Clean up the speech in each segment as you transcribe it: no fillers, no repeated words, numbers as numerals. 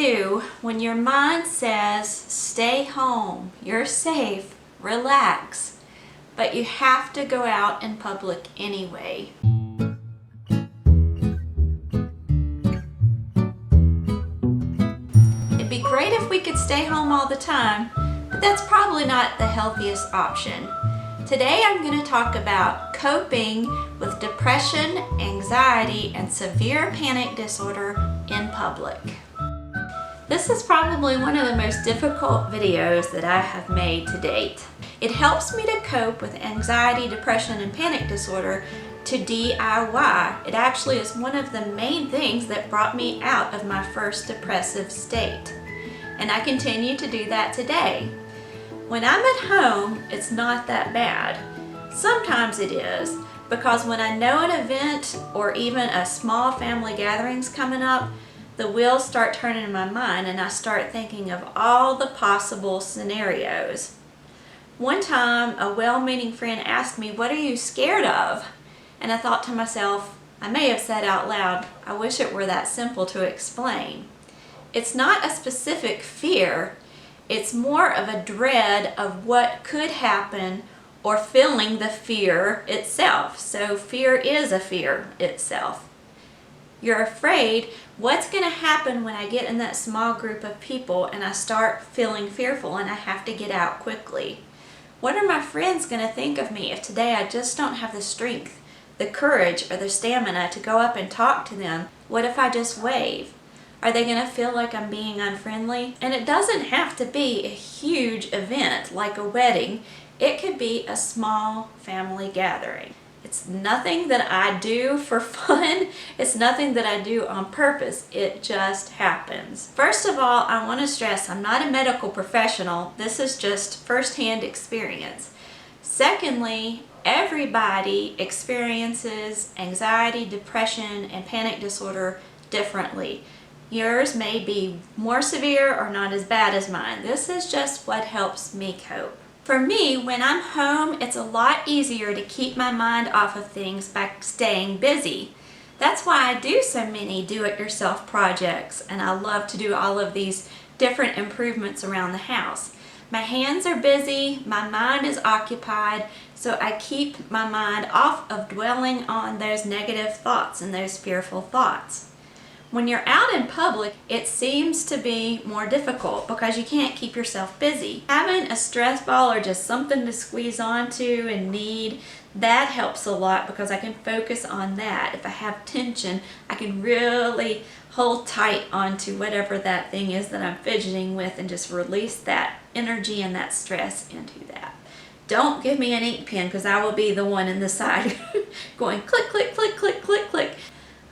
do when your mind says, stay home, you're safe, relax, but you have to go out in public anyway? It'd be great if we could stay home all the time, but that's probably not the healthiest option. Today I'm going to talk about coping with depression, anxiety, and severe panic disorder in public. This is probably one of the most difficult videos that I have made to date. It helps me to cope with anxiety, depression, and panic disorder to DIY. It actually is one of the main things that brought me out of my first depressive state. And I continue to do that today. When I'm at home, it's not that bad. Sometimes it is, because when I know an event or even a small family gathering's coming up, the wheels start turning in my mind and I start thinking of all the possible scenarios. One time, a well-meaning friend asked me, "What are you scared of?" And I thought to myself, I may have said out loud, I wish it were that simple to explain. It's not a specific fear. It's more of a dread of what could happen or feeling the fear itself. So fear is a fear itself. You're afraid what's going to happen when I get in that small group of people and I start feeling fearful and I have to get out quickly. What are my friends going to think of me if today I just don't have the strength, the courage, or the stamina to go up and talk to them? What if I just wave? Are they going to feel like I'm being unfriendly? And it doesn't have to be a huge event like a wedding. It could be a small family gathering. It's nothing that I do for fun. It's nothing that I do on purpose. It just happens. First of all, I want to stress I'm not a medical professional. This is just firsthand experience. Secondly, everybody experiences anxiety, depression, and panic disorder differently. Yours may be more severe or not as bad as mine. This is just what helps me cope. For me, when I'm home, it's a lot easier to keep my mind off of things by staying busy. That's why I do so many do-it-yourself projects, and I love to do all of these different improvements around the house. My hands are busy, my mind is occupied, so I keep my mind off of dwelling on those negative thoughts and those fearful thoughts. When you're out in public, it seems to be more difficult because you can't keep yourself busy. Having a stress ball or just something to squeeze onto and knead, that helps a lot because I can focus on that. If I have tension, I can really hold tight onto whatever that thing is that I'm fidgeting with and just release that energy and that stress into that. Don't give me an ink pen because I will be the one in the side going click, click, click, click, click, click.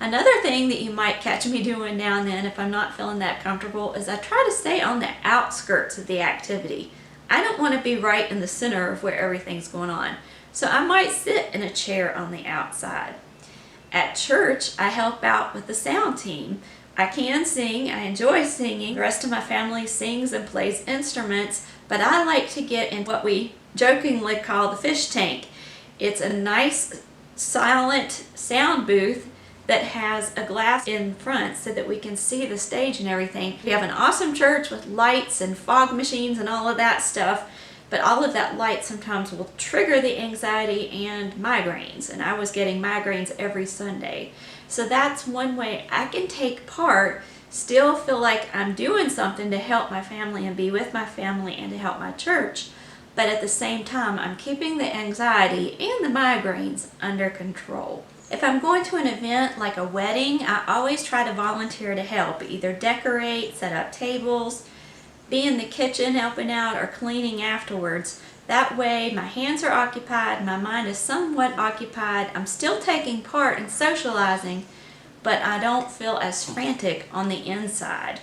Another thing that you might catch me doing now and then if I'm not feeling that comfortable is I try to stay on the outskirts of the activity. I don't want to be right in the center of where everything's going on. So I might sit in a chair on the outside. At church, I help out with the sound team. I can sing, I enjoy singing. The rest of my family sings and plays instruments, but I like to get in what we jokingly call the fish tank. It's a nice, silent sound booth that has a glass in front so that we can see the stage and everything. We have an awesome church with lights and fog machines and all of that stuff, but all of that light sometimes will trigger the anxiety and migraines, and I was getting migraines every Sunday. So that's one way I can take part, still feel like I'm doing something to help my family and be with my family and to help my church, but at the same time I'm keeping the anxiety and the migraines under control. If I'm going to an event like a wedding, I always try to volunteer to help, either decorate, set up tables, be in the kitchen helping out, or cleaning afterwards. That way my hands are occupied, my mind is somewhat occupied, I'm still taking part and socializing, but I don't feel as frantic on the inside.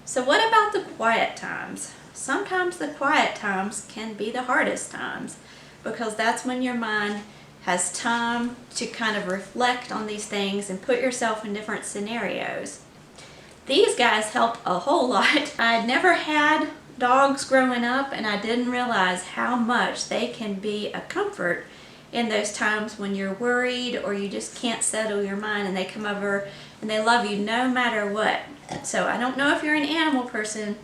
So what about the quiet times? Sometimes the quiet times can be the hardest times because that's when your mind has time to kind of reflect on these things and put yourself in different scenarios. These guys help a whole lot. I had never had dogs growing up and I didn't realize how much they can be a comfort in those times when you're worried or you just can't settle your mind, and they come over and they love you no matter what. So I don't know if you're an animal person,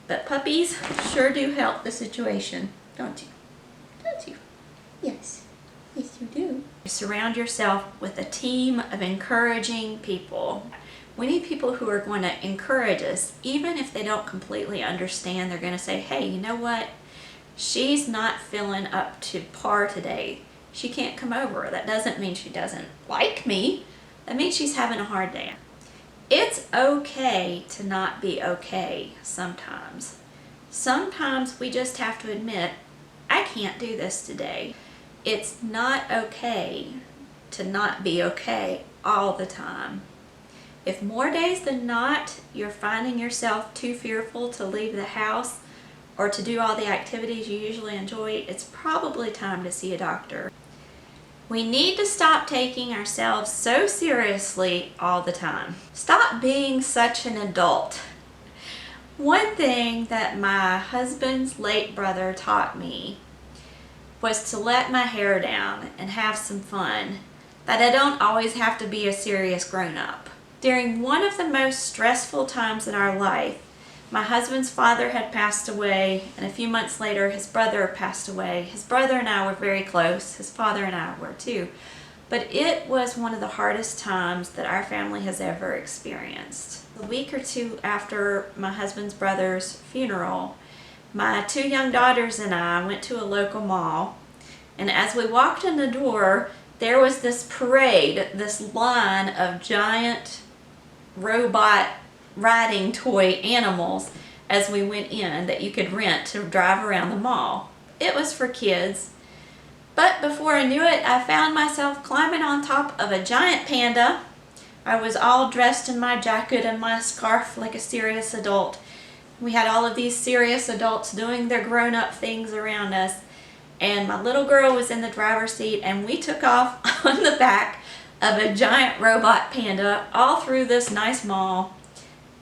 but puppies sure do help the situation, don't you? Don't you? Yes. Yes, you do. Surround yourself with a team of encouraging people. We need people who are going to encourage us, even if they don't completely understand. They're going to say, hey, you know what? She's not feeling up to par today. She can't come over. That doesn't mean she doesn't like me. That means she's having a hard day. It's okay to not be okay sometimes. Sometimes we just have to admit, I can't do this today. It's not okay to not be okay all the time. If more days than not you're finding yourself too fearful to leave the house or to do all the activities you usually enjoy, it's probably time to see a doctor. We need to stop taking ourselves so seriously all the time. Stop being such an adult. One thing that my husband's late brother taught me was to let my hair down and have some fun, that I don't always have to be a serious grown-up. During one of the most stressful times in our life, my husband's father had passed away, and a few months later his brother passed away. His brother and I were very close. His father and I were too. But it was one of the hardest times that our family has ever experienced. A week or two after my husband's brother's funeral, my 2 young daughters and I went to a local mall, and as we walked in the door, there was this parade, this line of giant robot riding toy animals as we went in that you could rent to drive around the mall. It was for kids, but before I knew it, I found myself climbing on top of a giant panda. I was all dressed in my jacket and my scarf like a serious adult. We had all of these serious adults doing their grown-up things around us, and my little girl was in the driver's seat, and we took off on the back of a giant robot panda all through this nice mall,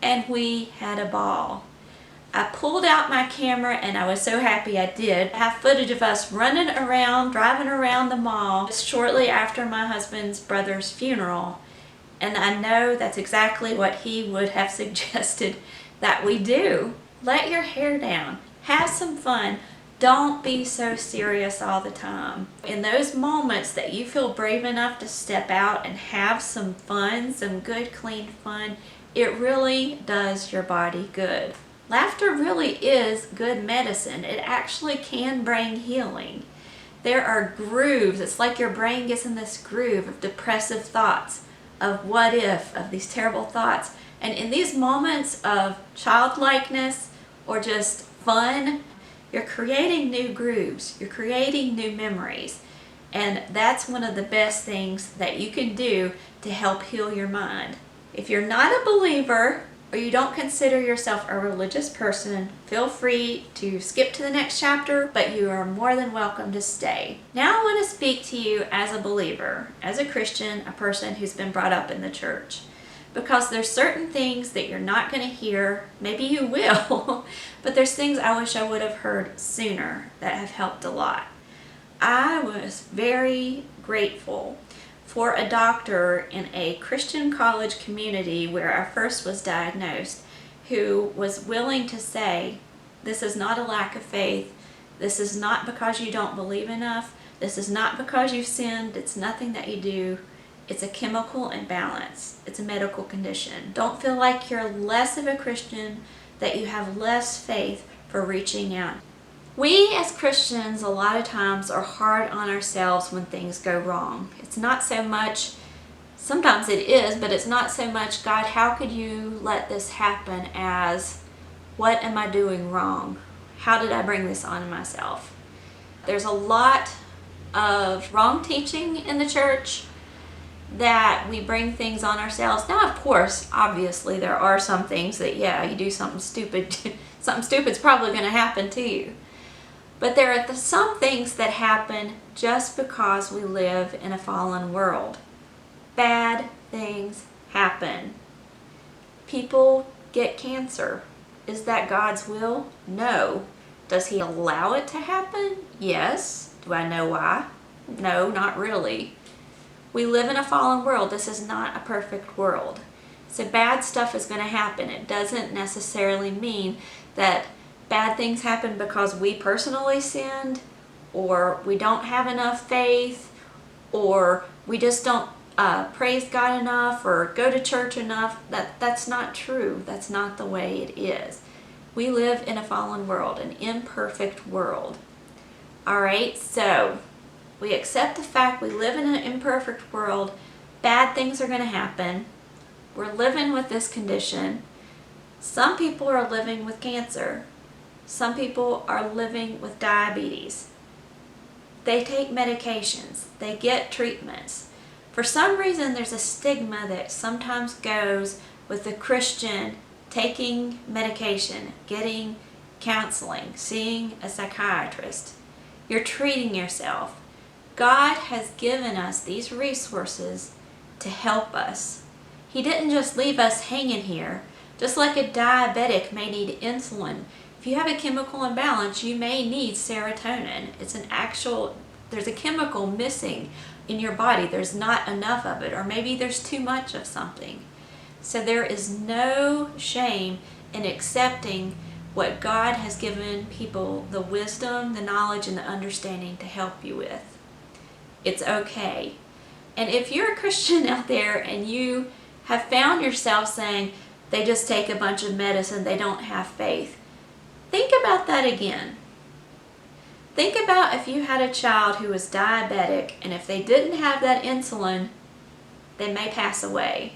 and we had a ball. I pulled out my camera, and I was so happy I did. I have footage of us running around, driving around the mall shortly after my husband's brother's funeral, and I know that's exactly what he would have suggested that we do. Let your hair down. Have some fun. Don't be so serious all the time. In those moments that you feel brave enough to step out and have some fun, some good, clean fun, it really does your body good. Laughter really is good medicine. It actually can bring healing. There are grooves. It's like your brain gets in this groove of depressive thoughts, of what if, of these terrible thoughts. And in these moments of childlikeness or just fun, you're creating new grooves, you're creating new memories. And that's one of the best things that you can do to help heal your mind. If you're not a believer or you don't consider yourself a religious person, feel free to skip to the next chapter, but you are more than welcome to stay. Now I want to speak to you as a believer, as a Christian, a person who's been brought up in the church. Because there's certain things that you're not going to hear, maybe you will, but there's things I wish I would have heard sooner that have helped a lot. I was very grateful for a doctor in a Christian college community where I first was diagnosed, who was willing to say, this is not a lack of faith, this is not because you don't believe enough, this is not because you've sinned, it's nothing that you do. It's a chemical imbalance. It's a medical condition. Don't feel like you're less of a Christian, that you have less faith for reaching out. We as Christians a lot of times are hard on ourselves when things go wrong. It's not so much, sometimes it is, but it's not so much, God, how could you let this happen, as what am I doing wrong? How did I bring this on myself? There's a lot of wrong teaching in the church, that we bring things on ourselves. Now, of course, obviously, there are some things that, yeah, you do something stupid, something stupid's probably going to happen to you. But there are some things that happen just because we live in a fallen world. Bad things happen. People get cancer. Is that God's will? No. Does He allow it to happen? Yes. Do I know why? No, not really. We live in a fallen world. This is not a perfect world. So bad stuff is going to happen. It doesn't necessarily mean that bad things happen because we personally sinned, or we don't have enough faith, or we just don't praise God enough or go to church enough. That's not true. That's not the way it is. We live in a fallen world, an imperfect world. All right, so we accept the fact we live in an imperfect world. Bad things are going to happen. We're living with this condition. Some people are living with cancer. Some people are living with diabetes. They take medications. They get treatments. For some reason, there's a stigma that sometimes goes with the Christian taking medication, getting counseling, seeing a psychiatrist. You're treating yourself. God has given us these resources to help us. He didn't just leave us hanging here. Just like a diabetic may need insulin. If you have a chemical imbalance, you may need serotonin. There's a chemical missing in your body. There's not enough of it, or maybe there's too much of something. So there is no shame in accepting what God has given people the wisdom, the knowledge, and the understanding to help you with. It's okay. And if you're a Christian out there and you have found yourself saying they just take a bunch of medicine, they don't have faith, think about that again. Think about if you had a child who was diabetic, and if they didn't have that insulin, they may pass away.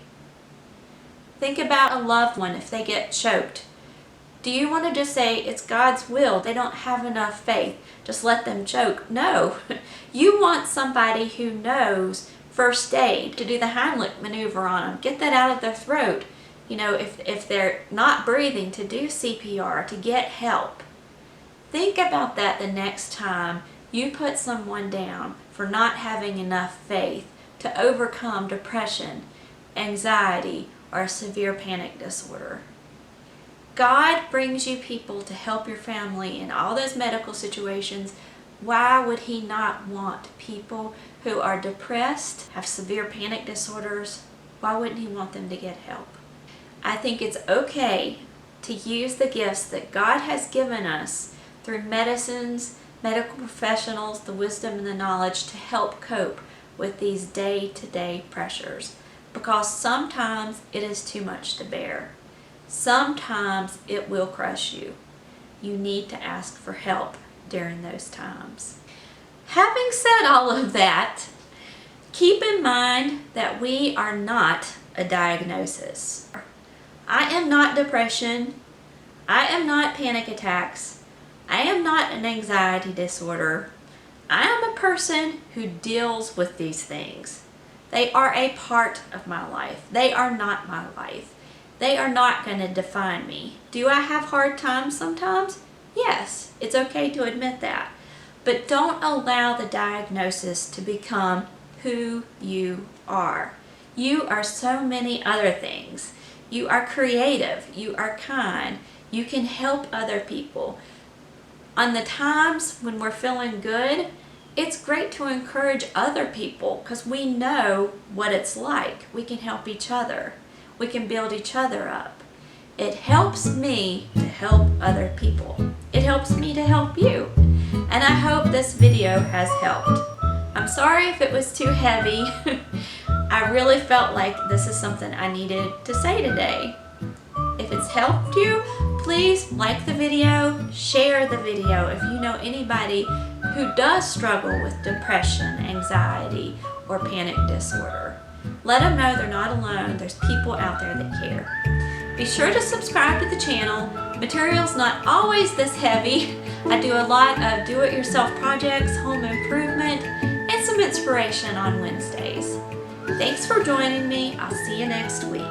Think about a loved one if they get choked. Do you want to just say it's God's will, they don't have enough faith, just let them choke? No. You want somebody who knows first aid, to do the Heimlich maneuver on them, get that out of their throat. You know, if they're not breathing, to do CPR, to get help. Think about that the next time you put someone down for not having enough faith to overcome depression, anxiety, or a severe panic disorder. God brings you people to help your family in all those medical situations. Why would He not want people who are depressed, have severe panic disorders? Why wouldn't He want them to get help? I think it's okay to use the gifts that God has given us through medicines, medical professionals, the wisdom and the knowledge to help cope with these day-to-day pressures. Because sometimes it is too much to bear. Sometimes it will crush you. You need to ask for help during those times. Having said all of that, keep in mind that we are not a diagnosis. I am not depression. I am not panic attacks. I am not an anxiety disorder. I am a person who deals with these things. They are a part of my life. They are not my life. They are not going to define me. Do I have hard times sometimes? Yes, it's okay to admit that. But don't allow the diagnosis to become who you are. You are so many other things. You are creative. You are kind. You can help other people. On the times when we're feeling good, it's great to encourage other people because we know what it's like. We can help each other. We can build each other up. It helps me to help other people. It helps me to help you. And I hope this video has helped. I'm sorry if it was too heavy. I really felt like this is something I needed to say today. If it's helped you, please like the video, share the video if you know anybody who does struggle with depression, anxiety, or panic disorder. Let them know they're not alone. There's people out there that care. Be sure to subscribe to the channel. Material's not always this heavy. I do a lot of do-it-yourself projects, home improvement, and some inspiration on Wednesdays. Thanks for joining me. I'll see you next week.